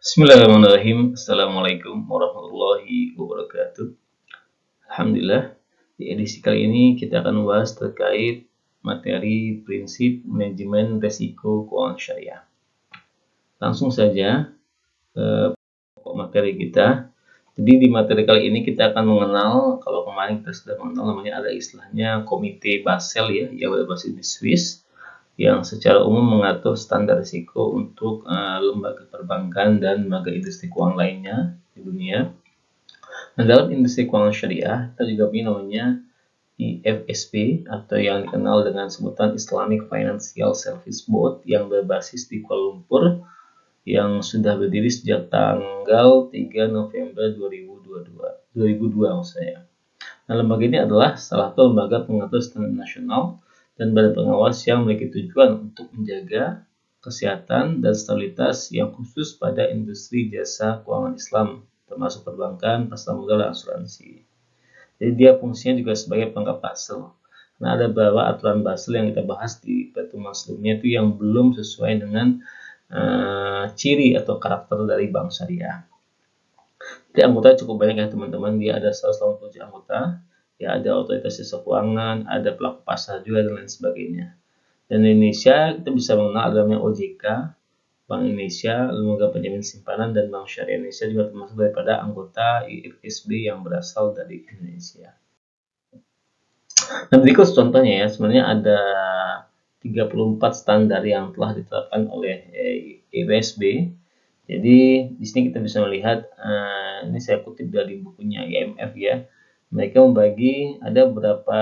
Bismillahirrahmanirrahim. Assalamualaikum warahmatullahi wabarakatuh. Alhamdulillah, di edisi kali ini kita akan membahas terkait materi prinsip manajemen risiko keuangan syariah. Langsung saja ke pokok materi kita. Jadi di materi kali ini kita akan mengenal, kalau kemarin kita sudah mengenal namanya ada istilahnya Komite Basel ya, yang berbasis di Swiss, yang secara umum mengatur standar risiko untuk lembaga perbankan dan lembaga industri keuangan lainnya di dunia. Nah, dalam industri keuangan syariah, kita juga punya namanya IFSB atau yang dikenal dengan sebutan Islamic Financial Service Board yang berbasis di Kuala Lumpur yang sudah berdiri sejak tanggal 3 November 2002 maksudnya. Nah, lembaga ini adalah salah satu lembaga pengatur standar nasional dan badan pengawas yang memiliki tujuan untuk menjaga kesehatan dan stabilitas yang khusus pada industri jasa keuangan Islam, termasuk perbankan, pasar modal, dan asuransi. Jadi dia fungsinya juga sebagai pelengkap Basel. Nah, ada beberapa aturan Basel yang kita bahas di pertemuan sebelumnya itu yang belum sesuai dengan ciri atau karakter dari bank syariah. Jadi anggota cukup banyak ya teman-teman, dia ada 187 anggota. Ya, ada otoritas jasa keuangan, ada pelaku pasar juga dan lain sebagainya. Dan di Indonesia kita bisa mengenal adanya OJK, Bank Indonesia, Lembaga Penjamin Simpanan, dan Bank Syariah Indonesia juga termasuk daripada anggota IFSB yang berasal dari Indonesia. Nah, berikut contohnya ya, sebenarnya ada 34 standar yang telah ditetapkan oleh IFSB. Jadi di sini kita bisa melihat, ini saya kutip dari bukunya IMF ya. Mereka membagi ada beberapa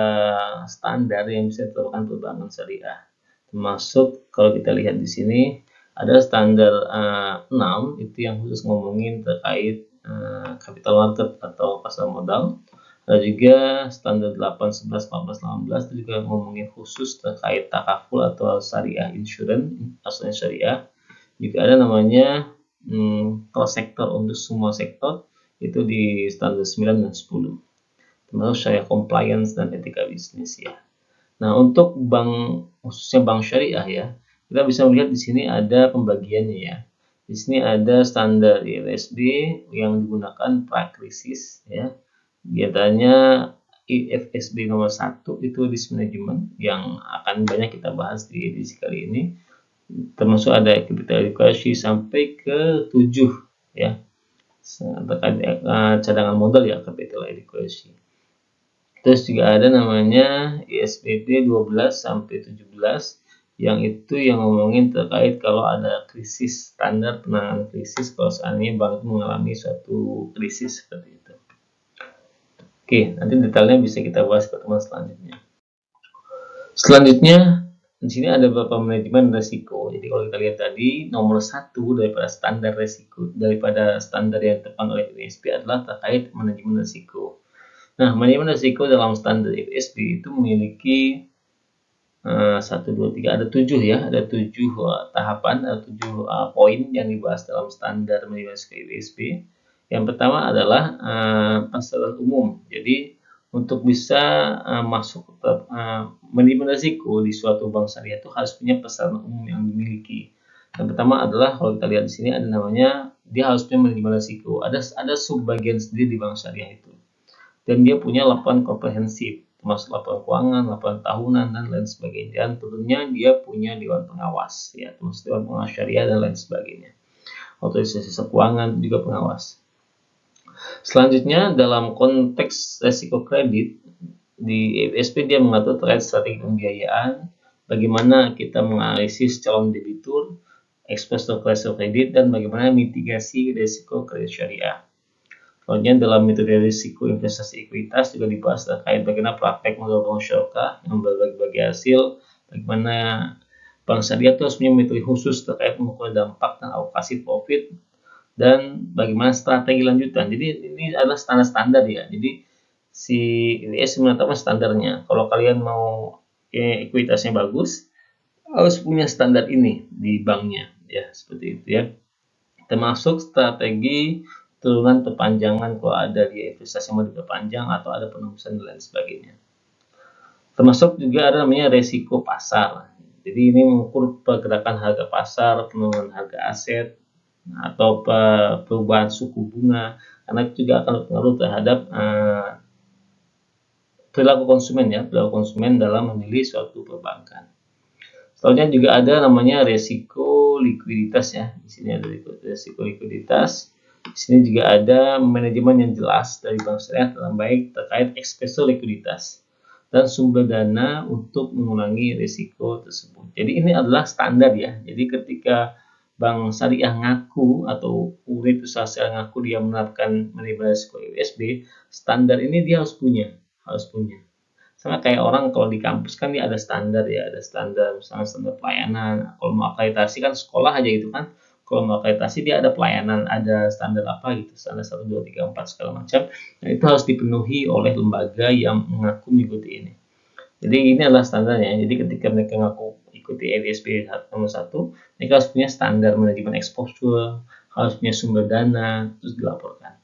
standar yang bisa ditetapkan perbankan syariah. Termasuk kalau kita lihat di sini ada standar 6 itu yang khusus ngomongin terkait capital market atau pasar modal. Ada juga standar 8, 11, 14, 18 itu juga ngomongin khusus terkait takaful atau syariah insurance, asuransi syariah. Juga ada namanya cross sektor untuk semua sektor itu di standar 9 dan 10. Termasuk syariah compliance dan etika bisnis ya. Nah, untuk bank khususnya bank syariah ya, kita bisa melihat di sini ada pembagiannya ya. Di sini ada standar IFSB yang digunakan pra-krisis ya. Biasanya IFSB nomor 1 itu risk management yang akan banyak kita bahas di edisi kali ini. Termasuk ada capital adequacy sampai ke 7 ya. Terkait cadangan modal ya, capital adequacy. Terus juga ada namanya ISBD 12 sampai 17 yang itu yang ngomongin terkait kalau ada krisis, standar penanganan krisis kalau seandainya bank mengalami suatu krisis seperti itu. Oke, nanti detailnya bisa kita bahas ke teman selanjutnya. Selanjutnya di sini ada beberapa manajemen risiko. Jadi kalau kita lihat tadi nomor 1 daripada standar risiko daripada standar yang ditetapkan oleh IFSB adalah terkait manajemen risiko. Nah, manajemen risiko dalam standar IFSB itu memiliki 1, 2, 3, ada 7 ya, ada 7 tahapan, ada 7 poin yang dibahas dalam standar manajemen risiko IFSB. Yang pertama adalah pasaran umum. Jadi untuk bisa masuk ke manajemen risiko di suatu bank syariah itu harus punya pasaran umum yang dimiliki. Yang pertama adalah kalau kita lihat di sini ada namanya dia harus punya manajemen risiko. Ada subbagian sendiri di bank syariah itu. Dan dia punya laporan komprehensif, termasuk laporan keuangan, laporan tahunan, dan lain sebagainya. Dan tentunya dia punya dewan pengawas, ya, termasuk dewan pengawas syariah dan lain sebagainya. Otoritas jasa keuangan juga pengawas. Selanjutnya dalam konteks resiko kredit di IFSB dia mengatur terkait strategi pembiayaan, bagaimana kita menganalisis calon debitur, exposure to resiko kredit, dan bagaimana mitigasi resiko kredit syariah. Kemudian dalam metode risiko investasi ekuitas juga dibahas terkait bagaimana praktek modal bank syariah yang berbagi hasil, bagaimana bank syariah itu harus punya metode khusus terkait mengukur dampak dan alokasi profit, dan bagaimana strategi lanjutan. Jadi ini adalah standar-standar ya. Jadi si IWS menetapkan standarnya. Kalau kalian mau ekuitasnya bagus, harus punya standar ini di banknya ya, seperti itu ya. Termasuk strategi turunan perpanjangan kalau ada di investasi mau diperpanjang atau ada penebusan dan lain sebagainya. Termasuk juga ada namanya resiko pasar. Jadi ini mengukur pergerakan harga pasar, penurunan harga aset, atau perubahan suku bunga, karena itu juga akan berpengaruh terhadap perilaku konsumen dalam memilih suatu perbankan. Selanjutnya juga ada namanya resiko likuiditas ya. Di sini ada resiko likuiditas. Di sini juga ada manajemen yang jelas dari bank syariah dalam baik terkait ekspresi likuiditas dan sumber dana untuk mengurangi risiko tersebut. Jadi ini adalah standar ya. Jadi ketika bank syariah ngaku atau unit usaha syariah ngaku dia menerapkan manajemen risiko IWSB, standar ini dia harus punya. Sama kayak orang kalau di kampus kan dia ada standar ya, ada standar misalnya standar pelayanan. Kalau mau akreditasi kan sekolah aja gitu kan. Kalau mau akreditasi dia ada pelayanan, ada standar apa gitu, standar 1, 2, 3, 4 segala macam. Nah, itu harus dipenuhi oleh lembaga yang mengaku mengikuti ini. Jadi ini adalah standarnya. Jadi ketika mereka mengaku ikuti EWSB nomor 1, mereka harus punya standar manajemen exposure, harus punya sumber dana, terus dilaporkan.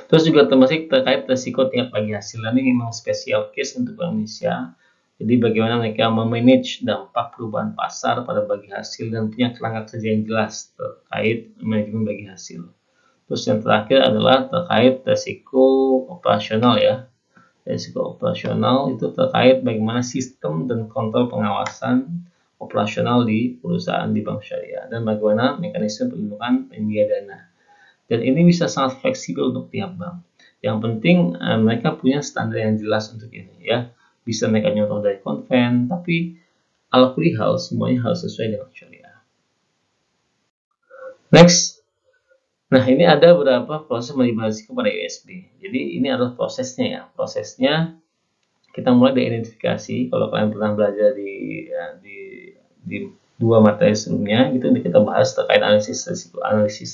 Terus juga termasuk terkait resiko tingkat bagi hasil. Ini memang special case untuk Bank Indonesia. Jadi bagaimana mereka memanage dampak perubahan pasar pada bagi hasil dan punya kerangka kerja yang jelas terkait manajemen bagi hasil. Terus yang terakhir adalah terkait resiko operasional ya. Resiko operasional itu terkait bagaimana sistem dan kontrol pengawasan operasional di perusahaan di bank syariah dan bagaimana mekanisme perlindungan penyedia dana. Dan ini bisa sangat fleksibel untuk tiap bank. Yang penting mereka punya standar yang jelas untuk ini ya. Bisa mereka nyontoh dari konven, tapi ala kulihal semuanya harus sesuai dengan syariah. Next. Nah, ini ada beberapa proses manajemen risiko pada IWSB. Jadi ini adalah prosesnya ya. Prosesnya kita mulai dari identifikasi. Kalau kalian pernah belajar di dua materi sebelumnya, gitu kita bahas terkait analisis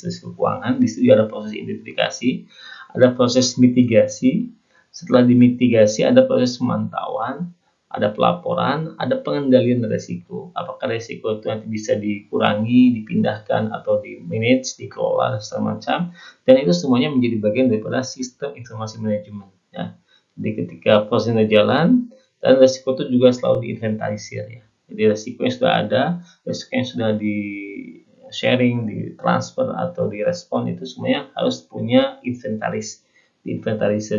risiko keuangan. Di situ ada proses identifikasi, ada proses mitigasi. Setelah dimitigasi ada proses pemantauan, ada pelaporan, ada pengendalian risiko. Apakah risiko itu nanti bisa dikurangi, dipindahkan, atau di manage, dikelola, dan segala macam. Dan itu semuanya menjadi bagian daripada sistem informasi manajemen. Ya. Jadi ketika prosesnya jalan, dan risiko itu juga selalu diinventarisir ya. Jadi risiko yang sudah ada, risiko yang sudah di sharing, di transfer, atau di respon itu semuanya harus punya diinventarisir.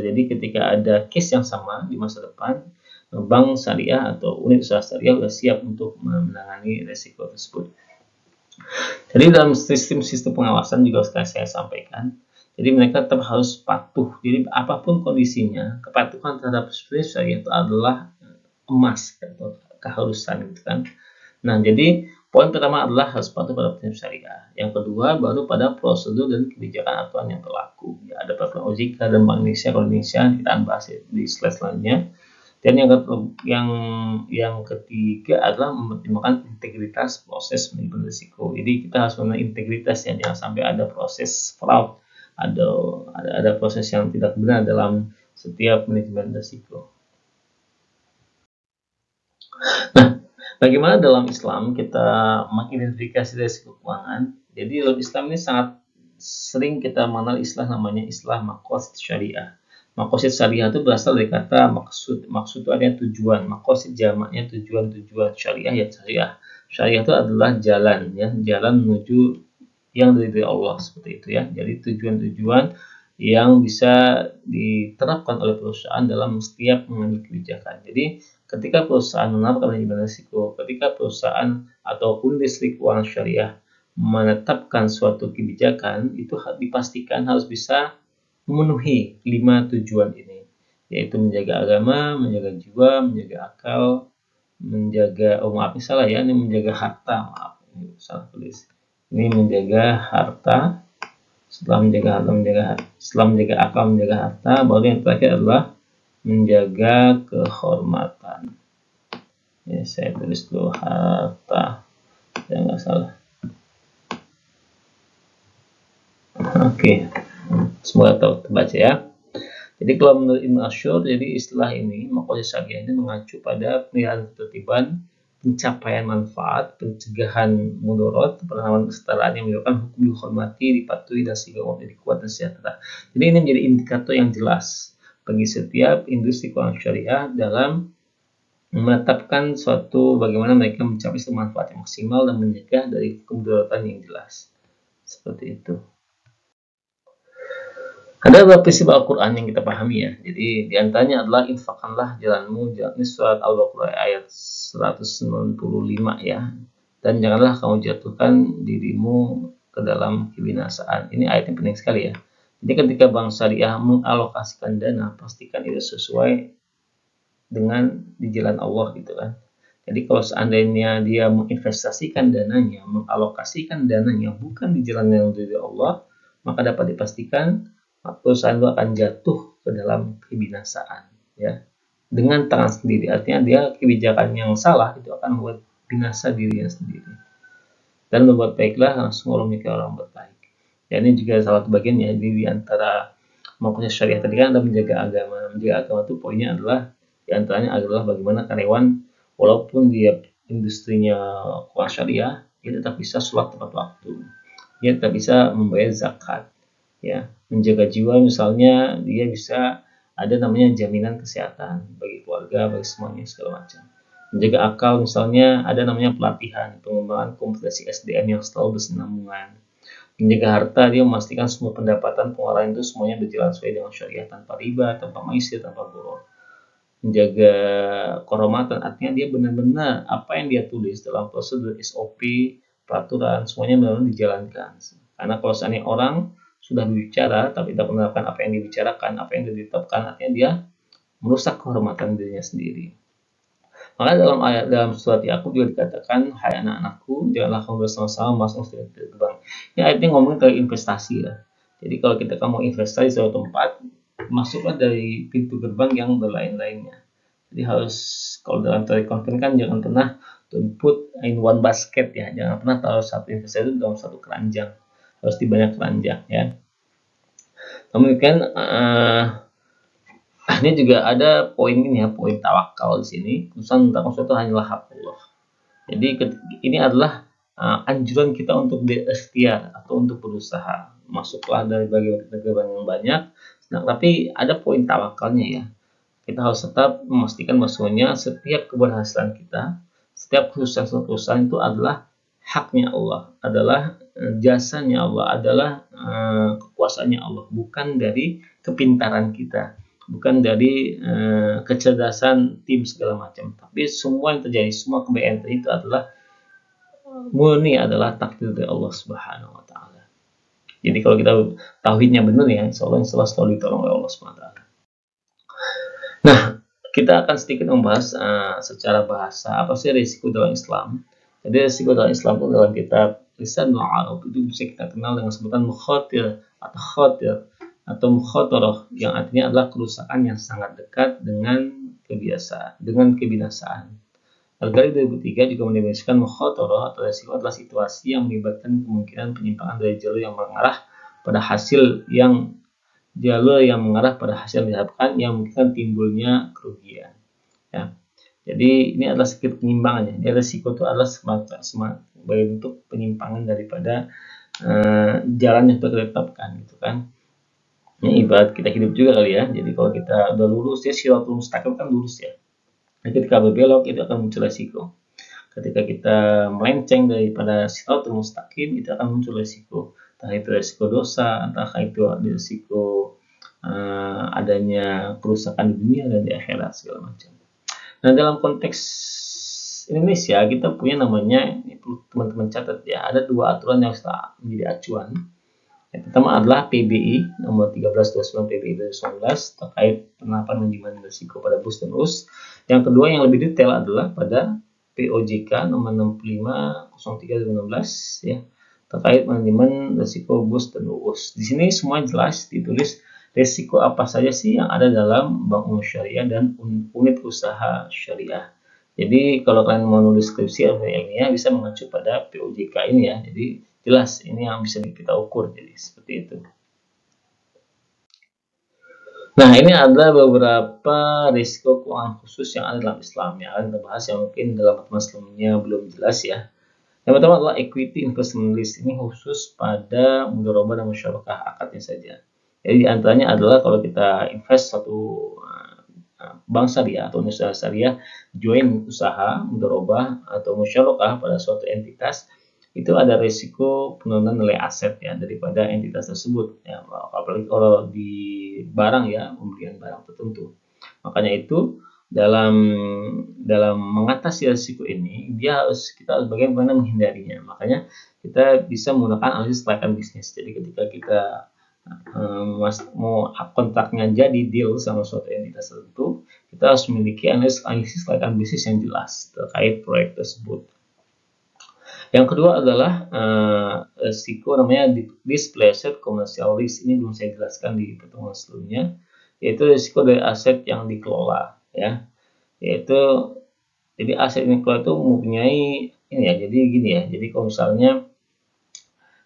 Jadi ketika ada case yang sama di masa depan, bank syariah atau unit usaha syariah sudah siap untuk menangani risiko tersebut. Jadi dalam sistem pengawasan juga sekali saya sampaikan, jadi mereka tetap harus patuh. Jadi apapun kondisinya, kepatuhan terhadap syariah itu adalah emas atau keharusan gitu kan. Nah, jadi poin pertama adalah harus patuh pada prinsip syariah. Yang kedua baru pada prosedur dan kebijakan aturan yang berlaku. Ya, ada peraturan OJK dan Bank Indonesia. Kalau Indonesia kita akan bahas di slide selanjutnya. Dan yang ketiga adalah mempertimbangkan integritas proses manajemen risiko. Jadi kita harus memiliki integritas ya, jangan sampai ada proses fraud, ada proses yang tidak benar dalam setiap manajemen risiko. Nah, bagaimana dalam Islam kita mengidentifikasi risiko keuangan? Jadi dalam Islam ini sangat sering kita mengenal istilah namanya istilah maqasid syariah. Maqasid syariah itu berasal dari kata maksud itu artinya tujuan. Maqasid jamaknya tujuan syariah ya syariah. Syariah itu adalah jalan ya, jalan menuju yang dari Allah seperti itu ya. Jadi tujuan-tujuan yang bisa diterapkan oleh perusahaan dalam setiap mengambil kebijakan. Jadi ketika perusahaan menerapkan manajemen risiko, ketika perusahaan ataupun distrik keuangan syariah menetapkan suatu kebijakan, itu dipastikan harus bisa memenuhi 5 tujuan ini, yaitu menjaga agama, menjaga jiwa, menjaga akal, menjaga salah ya, ini menjaga harta, salah tulis. Ini menjaga harta, setelah menjaga akal, menjaga harta, baru yang terakhir adalah menjaga kehormatan. Ya, saya tulis dulu harta, ya nggak salah. Oke. Semoga terbaca ya. Jadi kalau menurut Ibnu Ashur, jadi istilah ini maqasid syariah ini mengacu pada penilaian ketertiban, pencapaian manfaat, pencegahan mudarat, penanaman kesetaraan yang menyebabkan hukum dihormati, dipatuhi, dan sehingga umat jadi kuat dan sejahtera. Jadi ini menjadi indikator yang jelas bagi setiap industri keuangan syariah dalam menetapkan suatu bagaimana mereka mencapai manfaat yang maksimal dan mencegah dari kemudaratan yang jelas. Seperti itu. Ada beberapa prinsip Al-Quran yang kita pahami ya. Jadi diantaranya adalah infakkanlah jalanmu. Ini surat Al-Baqarah ayat 195 ya. Dan janganlah kamu jatuhkan dirimu ke dalam kebinasaan. Ini ayat yang penting sekali ya. Jadi ketika Bank Syariah mengalokasikan dana, pastikan itu sesuai dengan di jalan Allah gitu kan. Jadi kalau seandainya dia menginvestasikan dananya, mengalokasikan dananya bukan di jalan yang dari Allah, maka dapat dipastikan perusahaan itu akan jatuh ke dalam kebinasaan ya dengan tangan sendiri. Artinya dia kebijakan yang salah itu akan membuat binasa dirinya sendiri. Dan membuat baiklah langsung Allah memikir orang berbaik. Ya, ini juga salah satu bagian ya di antara maksudnya syariah tadi kan ada menjaga agama. Menjaga agama itu poinnya adalah di antaranya adalah bagaimana karyawan walaupun dia industrinya kuat syariah, dia tetap bisa sholat tepat waktu. Dia tetap bisa membayar zakat. Ya, menjaga jiwa misalnya dia bisa ada namanya jaminan kesehatan bagi keluarga, bagi semuanya segala macam. Menjaga akal misalnya ada namanya pelatihan, pengembangan kompetensi SDM yang selalu bersinambungan. Menjaga harta dia memastikan semua pendapatan pengeluaran itu semuanya berjalan sesuai dengan syariah tanpa riba, tanpa maisir, tanpa bohong. Menjaga kehormatan artinya dia benar-benar apa yang dia tulis dalam prosedur SOP, peraturan semuanya benar-benar dijalankan. Karena kalau seandainya orang sudah berbicara tapi tidak menerapkan apa yang dibicarakan, apa yang ditetapkan, artinya dia merusak kehormatan dirinya sendiri. Maka dalam surat Yakub juga dikatakan, hai anak-anakku, janganlah kamu bersama-sama masuk ke gerbang. Ini ayatnya ngomongin tentang investasi ya. Jadi kalau kita mau investasi di suatu tempat, masuklah dari pintu gerbang yang berlain-lainnya. Jadi harus kalau dalam teori konven kan jangan pernah put in one basket ya, jangan pernah taruh satu investasi itu dalam satu keranjang, harus di banyak keranjang ya. Kemudian ini juga ada poin ini ya, poin tawakal di sini. Keputusan tentang sesuatu hanyalah hak Allah. Jadi ini adalah anjuran kita untuk berikhtiar atau untuk berusaha. Masuklah dari bagian yang banyak. Nah, tapi ada poin tawakalnya ya. Kita harus tetap memastikan bahwasanya setiap keberhasilan kita, setiap kesuksesan itu adalah haknya Allah, adalah jasanya Allah, adalah kekuasaannya Allah, bukan dari kepintaran kita, bukan dari kecerdasan tim segala macam. Tapi semua yang terjadi, semua kebaikan itu adalah murni adalah takdir dari Allah Subhanahu wa taala. Jadi kalau kita tauhidnya benar ya, insyaallah selalu ditolong oleh Allah Subhanahu wa taala. Nah, kita akan sedikit membahas secara bahasa apa sih risiko dalam Islam. Jadi risiko dalam Islam itu dalam kitab Lisanul Arab itu bisa kita kenal dengan sebutan mukhatir atau khatir atau mukhatarah yang artinya adalah kerusakan yang sangat dekat dengan kebinasaan. Al-Ghazali 2003 juga mendefinisikan mukhatarah atau risiko adalah situasi yang melibatkan kemungkinan penyimpangan dari jalur yang mengarah pada hasil yang diharapkan yang mungkin timbulnya kerugian ya. Jadi ini adalah sedikit penyimpangannya. Jadi risiko itu adalah sebagai bentuk penyimpangan daripada jalan yang sudah ditetapkan gitu kan. Ini ibarat kita hidup juga kali ya. Jadi kalau kita udah lurus ya, siratul mustaqim kan lurus ya. Nah, ketika berbelok itu akan muncul risiko. Ketika kita melenceng daripada siratul mustaqim itu akan muncul risiko. Entah itu risiko dosa, entah itu risiko adanya kerusakan di dunia dan di akhirat segala macam. Nah, dalam konteks Indonesia kita punya namanya, ini perlu teman-teman catat ya, ada dua aturan yang harus menjadi acuan. Yang pertama adalah PBI nomor 1329 PBI 2019 terkait penerapan manajemen risiko pada bus dan US. Yang kedua yang lebih detail adalah pada POJK nomor 6503 2016 ya, terkait manajemen risiko bus dan US. Di sini semua jelas ditulis risiko apa saja sih yang ada dalam bank umum syariah dan unit usaha syariah. Jadi kalau kalian mau nulis skripsi atau ilmiah bisa mengacu pada POJK ini ya. Jadi jelas ini yang bisa kita ukur, jadi seperti itu. Nah, ini ada beberapa risiko keuangan khusus yang ada dalam Islam ya. Kita bahas yang mungkin dalam pertemuan sebelumnya belum jelas ya. Yang pertama adalah equity investment risk, ini khusus pada mudharabah dan musyarakah akadnya saja. Jadi antaranya adalah kalau kita invest satu bank syariah atau usaha syariah, join usaha mudharabah atau musyarakah pada suatu entitas, itu ada risiko penurunan nilai aset ya daripada entitas tersebut ya, apalagi kalau di barang ya, pembelian barang tertentu. Makanya itu dalam dalam mengatasi risiko ini kita harus bagaimana menghindarinya. Makanya kita bisa menggunakan analisis kelayakan bisnis. Jadi ketika kita mau kontraknya jadi deal sama suatu entitas tertentu, kita harus memiliki analisis kelayakan bisnis yang jelas terkait proyek tersebut. Yang kedua adalah risiko namanya displaced commercial risk. Ini belum saya jelaskan di pertemuan sebelumnya, yaitu risiko dari aset yang dikelola ya. Yaitu jadi aset yang dikelola itu mempunyai ini ya. Jadi gini ya. Jadi kalau misalnya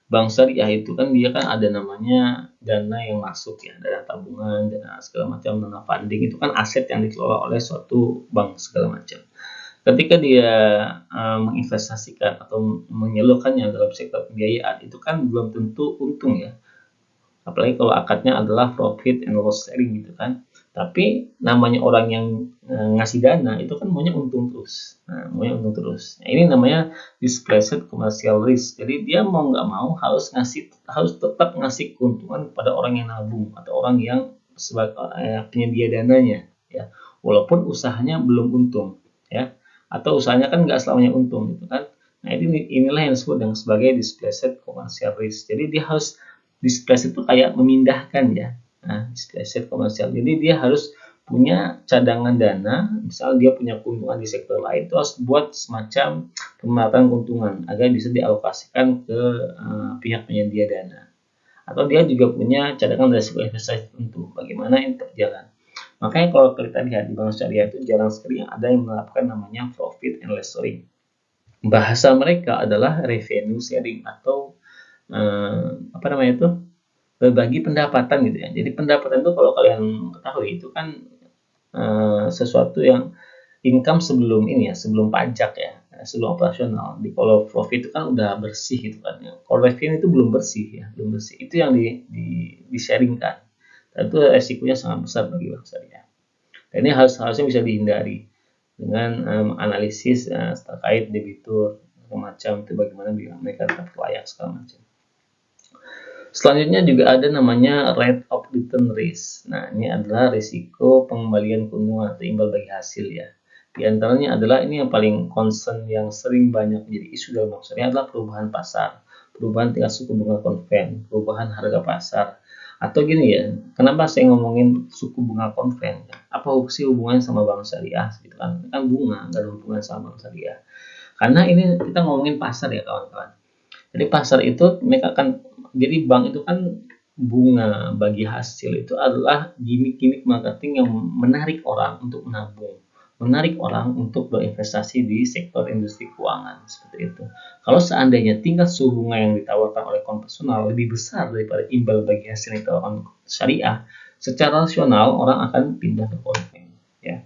bank syariah itu kan dia kan ada namanya dana yang masuk ya, dana tabungan, dana segala macam, dana funding, itu kan aset yang dikelola oleh suatu bank segala macam. Ketika dia menginvestasikan atau menyalurkannya dalam sektor pembiayaan, itu kan belum tentu untung ya. Apalagi kalau akadnya adalah profit and loss sharing gitu kan. Tapi namanya orang yang ngasih dana itu kan maunya untung terus. Nah, ini namanya displaced commercial risk. Jadi dia mau nggak mau harus tetap ngasih keuntungan kepada orang yang nabung atau orang yang sebagai penyedia dananya ya. Walaupun usahanya belum untung ya. Atau usahanya kan nggak selamanya untung gitu kan. Nah, inilah yang disebut dengan sebagai displaced commercial risk. Jadi dia harus displaced itu kayak memindahkan ya. Nah, displaced komersial. Jadi dia harus punya cadangan dana, misal dia punya keuntungan di sektor lain, itu harus buat semacam pemerataan keuntungan agar bisa dialokasikan ke pihak penyedia dana. Atau dia juga punya cadangan resiko investasi tertentu. Bagaimana ini berjalan? Makanya kalau kita lihat di bank syariah itu jarang sekali yang ada yang menerapkan namanya profit and loss sharing. Bahasa mereka adalah revenue sharing atau apa namanya itu? Berbagi pendapatan gitu ya. Jadi pendapatan itu kalau kalian ketahui itu kan sesuatu yang income sebelum ini ya, sebelum pajak ya, sebelum operasional. Kalau profit itu kan udah bersih gitu kan. Kalau revenue itu belum bersih ya, belum bersih. Itu yang di sharingkan. Dan itu resikonya sangat besar bagi bank syariah. Dan ini harusnya bisa dihindari dengan analisis terkait debitur macam itu, bagaimana mereka tetap layak segala macam. Selanjutnya juga ada namanya rate of return risk. Nah, ini adalah risiko pengembalian keuntungan atau imbal bagi hasil ya. Di antaranya adalah ini yang paling concern yang sering banyak menjadi isu dalam bank syariah adalah perubahan pasar, perubahan tingkat suku bunga konven, perubahan harga pasar. Atau gini ya, kenapa saya ngomongin suku bunga konven? Apa sih hubungannya sama bank syariah gitu kan? Kan bunga, nggak ada hubungan sama bank syariah. Karena ini kita ngomongin pasar ya kawan-kawan. Jadi pasar itu mereka akan, jadi bank itu kan bunga bagi hasil itu adalah gimmick-gimmick marketing yang menarik orang untuk menabung, menarik orang untuk berinvestasi di sektor industri keuangan seperti itu. Kalau seandainya tingkat suku bunga yang ditawarkan oleh konvensional lebih besar daripada imbal bagi hasil yang ditawarkan syariah, secara rasional orang akan pindah ke konven ya.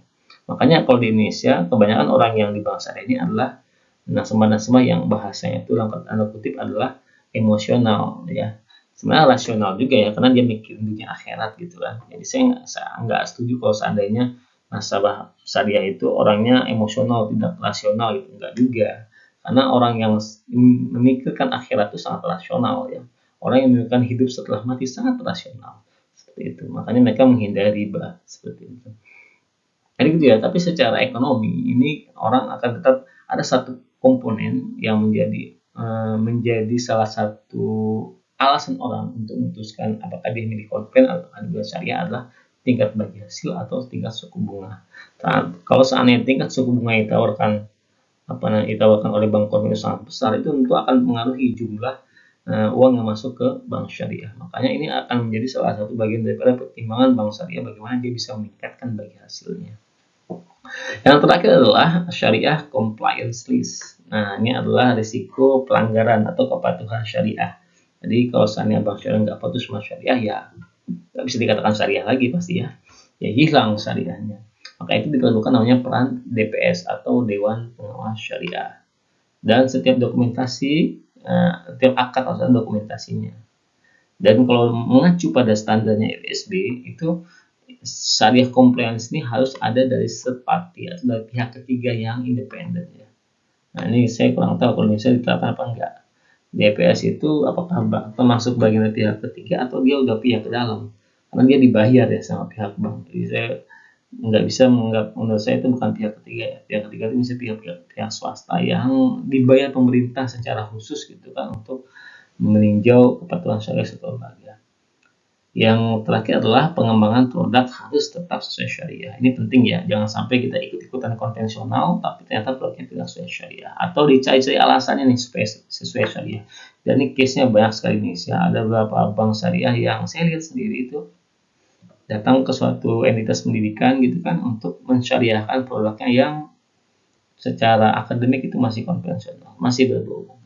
Makanya kalau di Indonesia kebanyakan orang yang di bank syariah ini adalah nasabah-nasabah yang bahasanya itu dalam tanda kutip adalah emosional ya. Sebenarnya rasional juga ya, karena dia mikir dunia akhirat gitu kan. Jadi saya nggak setuju kalau seandainya nasabah syariah itu orangnya emosional, tidak rasional gitu, nggak juga. Karena orang yang memikirkan akhirat itu sangat rasional ya. Orang yang memikirkan hidup setelah mati sangat rasional seperti itu. Makanya mereka menghindari riba seperti itu. Jadi gitu ya. Tapi secara ekonomi ini orang akan tetap ada satu komponen yang menjadi salah satu alasan orang untuk memutuskan apakah dia milih konven atau ambil syariah adalah tingkat bagi hasil atau tingkat suku bunga. Nah, kalau seandainya tingkat suku bunga yang ditawarkan oleh bank konven sangat besar, itu tentu akan mengaruhi jumlah uang yang masuk ke bank syariah. Makanya ini akan menjadi salah satu bagian daripada pertimbangan bank syariah bagaimana dia bisa meningkatkan bagi hasilnya. Yang terakhir adalah syariah compliance risk. Nah, ini adalah risiko pelanggaran atau kepatuhan syariah. Jadi kalau seandainya bank syariah nggak patuh sama syariah, ya nggak bisa dikatakan syariah lagi pasti ya. Ya hilang syariahnya. Maka itu diperlukan namanya peran DPS atau Dewan Pengawas Syariah. Dan setiap dokumentasi, setiap akad harus ada dokumentasinya. Dan kalau mengacu pada standarnya FSB itu syariah compliance ini harus ada dari third party atau dari pihak ketiga yang independen ya. Nah, ini saya kurang tahu kalau Indonesia diterapkan apa enggak. DPS itu apakah termasuk bagian dari pihak ketiga atau dia udah pihak ke dalam, karena dia dibayar ya sama pihak bank. Jadi saya nggak bisa menganggap, menurut saya itu bukan pihak ketiga ya. Pihak ketiga itu bisa pihak swasta yang dibayar pemerintah secara khusus gitu kan untuk meninjau kepatuhan syariah suatu lembaga. Yang terakhir adalah pengembangan produk harus tetap sesuai syariah. Ini penting ya, jangan sampai kita ikut-ikutan konvensional tapi ternyata produknya tidak sesuai syariah, atau dicari-cari alasannya nih supaya sesuai syariah. Dan ini case-nya banyak sekali nih ya. Ada beberapa bank syariah yang saya lihat sendiri itu datang ke suatu entitas pendidikan gitu kan untuk mensyariahkan produknya yang secara akademik itu masih konvensional, masih berbau.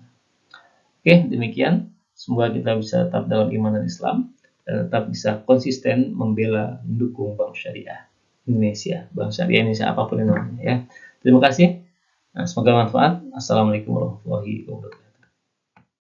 Oke, demikian. Semoga kita bisa tetap dalam iman dan Islam dan tetap bisa konsisten membela mendukung Bank Syariah Indonesia, Bank Syariah Indonesia apapun yang namanya ya. Terima kasih. Semoga bermanfaat. Assalamualaikum warahmatullahi wabarakatuh.